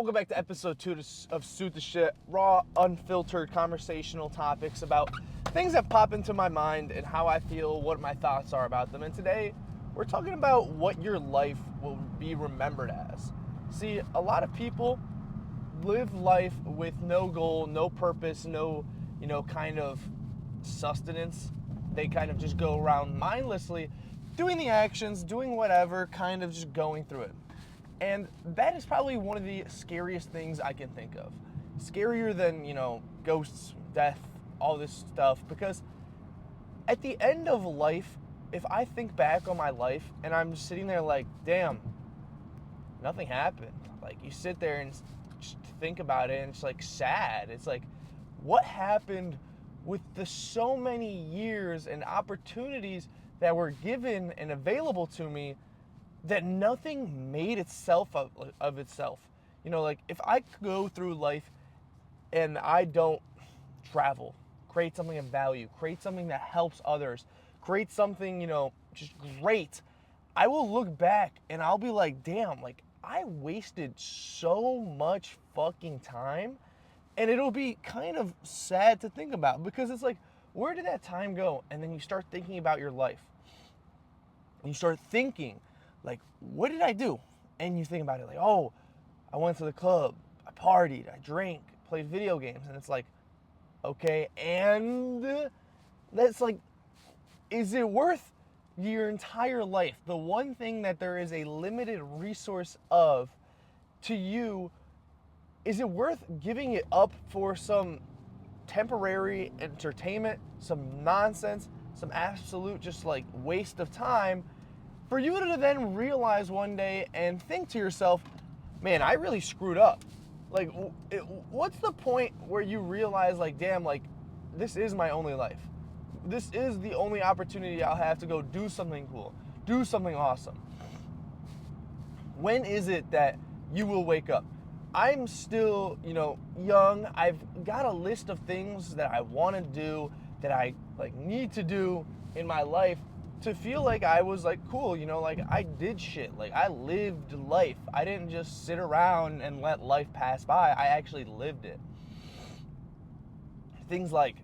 Welcome back to episode 2 of Suit the Shit. Raw, unfiltered conversational topics about things that pop into my mind and how I feel, what my thoughts are about them. And today, we're talking about what your life will be remembered as. See, a lot of people live life with no goal, no purpose, no, kind of sustenance. They kind of just go around mindlessly doing the actions, doing whatever, kind of just going through it. And that is probably one of the scariest things I can think of. Scarier than, ghosts, death, all this stuff. Because at the end of life, if I think back on my life and I'm just sitting there like, damn, nothing happened. Like, you sit there and just think about it and it's like sad. It's like, what happened with the so many years and opportunities that were given and available to me that nothing made itself of itself. Like, if I go through life and I don't travel, create something of value, create something that helps others, create something, just great, I will look back and I'll be like, damn, like, I wasted so much fucking time. And it'll be kind of sad to think about because it's like, where did that time go? And then you start thinking about your life. And you start thinking, like, what did I do? And you think about it like, oh, I went to the club, I partied, I drank, played video games. And it's like, okay, and that's like, is it worth your entire life? The one thing that there is a limited resource of to you, is it worth giving it up for some temporary entertainment, some nonsense, some absolute just like waste of time, for you to then realize one day and think to yourself, man, I really screwed up. Like, what's the point where you realize, like, damn, like, this is my only life. This is the only opportunity I'll have to go do something cool, do something awesome. When is it that you will wake up? I'm still, young. I've got a list of things that I want to do, that I, need to do in my life to feel like I was, cool, like, I did shit. Like, I lived life. I didn't just sit around and let life pass by. I actually lived it. Things like,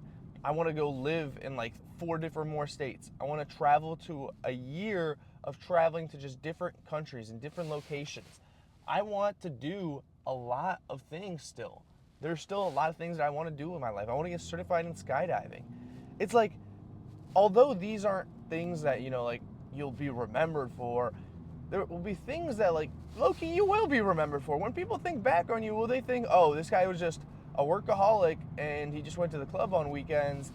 I want to go live in, 4 different more states. I want to travel to a year of traveling to just different countries and different locations. I want to do a lot of things still. There's still a lot of things that I want to do in my life. I want to get certified in skydiving. It's like, although these aren't things that, you'll be remembered for, there will be things that, low-key, you will be remembered for. When people think back on you, will they think, oh, this guy was just a workaholic and he just went to the club on weekends?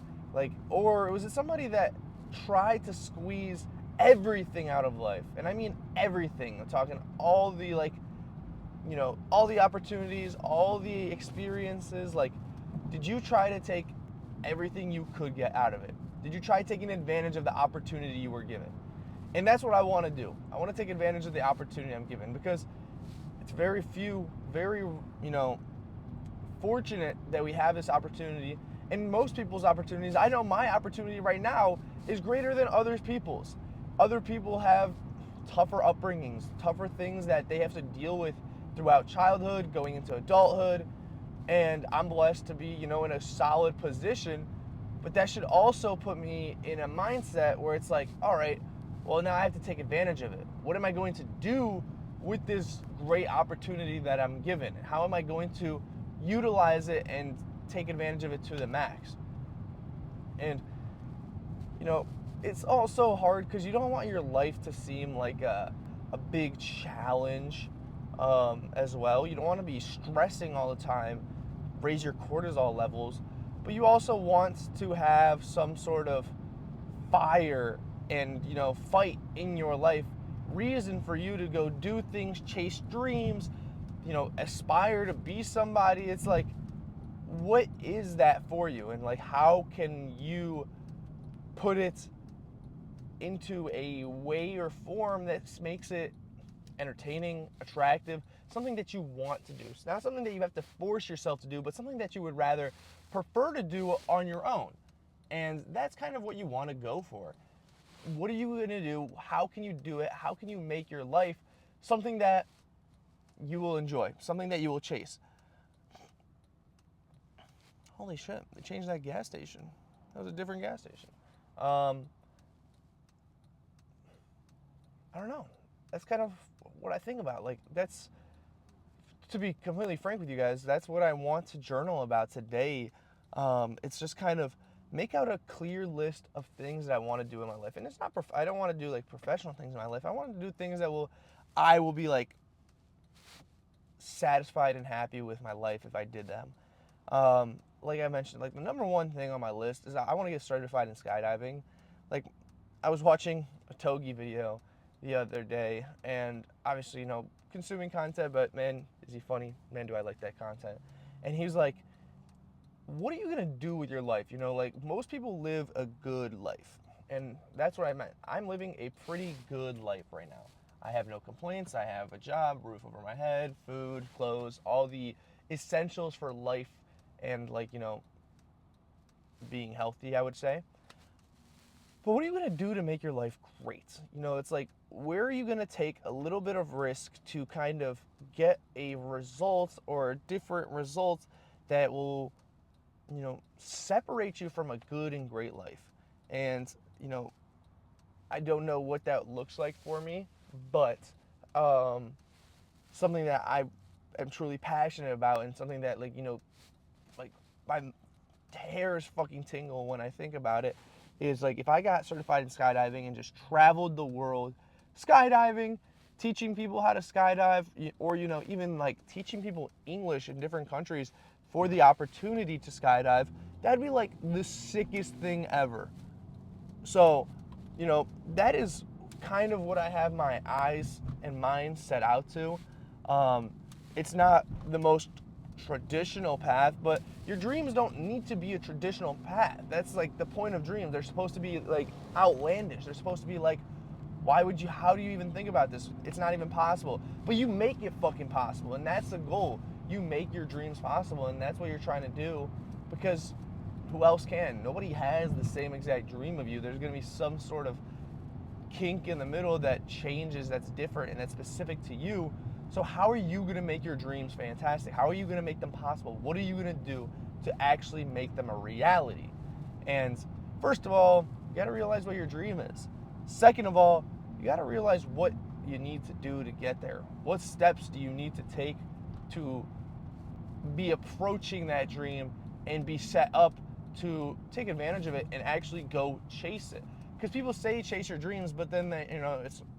Or was it somebody that tried to squeeze everything out of life? And I mean everything. I'm talking all the, all the opportunities, all the experiences. Did you try to take everything you could get out of it? Did you try taking advantage of the opportunity you were given? And that's what I want to do. I want to take advantage of the opportunity I'm given, because it's very fortunate that we have this opportunity. And most people's opportunities, I know my opportunity right now is greater than other people's. Other people have tougher upbringings, tougher things that they have to deal with throughout childhood, going into adulthood. And I'm blessed to be, in a solid position. But that should also put me in a mindset where it's like, all right, well, now I have to take advantage of it. What am I going to do with this great opportunity that I'm given? How am I going to utilize it and take advantage of it to the max? And, it's also hard because you don't want your life to seem like a big challenge as well. You don't want to be stressing all the time, raise your cortisol levels. But you also want to have some sort of fire and, fight in your life, reason for you to go do things, chase dreams, aspire to be somebody. It's like, what is that for you? And how can you put it into a way or form that makes it entertaining, attractive, something that you want to do? It's not something that you have to force yourself to do, but something that you would rather prefer to do on your own. And that's kind of what you want to go for. What are you going to do? How can you do it? How can you make your life something that you will enjoy, something that you will chase. Holy shit, they changed that gas station. That was a different gas station. I don't know. That's kind of what I think about. Like, that's, to be completely frank with you guys, that's what I want to journal about today. It's just kind of make out a clear list of things that I want to do in my life. And it's not, I don't want to do like professional things in my life. I want to do things that I will be like satisfied and happy with my life if I did them. Like I mentioned, like the number one thing on my list is I want to get certified in skydiving. Like, I was watching a Togi video the other day, and obviously, you know, consuming content, but man, is he funny? Man, do I like that content. And he was like, what are you going to do with your life? You know, like, most people live a good life, and that's what I meant. I'm living a pretty good life right now. I have no complaints. I have a job, roof over my head, food, clothes, all the essentials for life and, like, you know, being healthy, I would say. But what are you going to do to make your life great? You know, it's like, where are you going to take a little bit of risk to kind of get a result or a different result that will, you know, separate you from a good and great life? And, you know, I don't know what that looks like for me, but something that I am truly passionate about, and something that, like, you know, like, my hairs fucking tingle when I think about it, is like, if I got certified in skydiving and just traveled the world skydiving, teaching people how to skydive, or, you know, even like teaching people English in different countries for the opportunity to skydive, that'd be like the sickest thing ever. So, you know, that is kind of what I have my eyes and mind set out to. It's not the most traditional path, but your dreams don't need to be a traditional path. That's like the point of dreams. They're supposed to be like outlandish. They're supposed to be like, how do you even think about this? It's not even possible. But you make it fucking possible, and that's the goal. You make your dreams possible, and that's what you're trying to do, because who else can? Nobody has the same exact dream of you. There's going to be some sort of kink in the middle that changes, that's different, and that's specific to you. So how are you going to make your dreams fantastic? How are you going to make them possible? What are you going to do to actually make them a reality? And first of all, you got to realize what your dream is. Second of all, you got to realize what you need to do to get there. What steps do you need to take to be approaching that dream and be set up to take advantage of it and actually go chase it? Because people say chase your dreams, but then they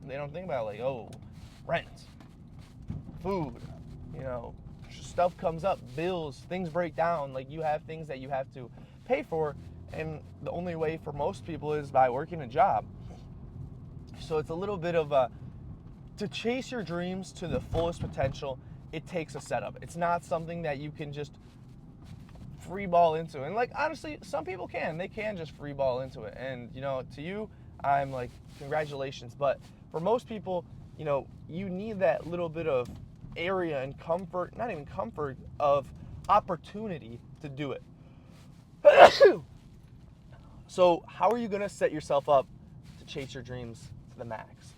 don't think about, like, oh, rent, food, you know, stuff comes up, bills, things break down. Like, you have things that you have to pay for, and the only way for most people is by working a job. So it's a little bit of to chase your dreams to the fullest potential, it takes a setup. It's not something that you can just free ball into. And, like, honestly, some people can. They can just free ball into it. And, you know, to you, I'm like, congratulations. But for most people, you know, you need that little bit of area and comfort, not even comfort, of opportunity to do it. So how are you going to set yourself up to chase your dreams to the max?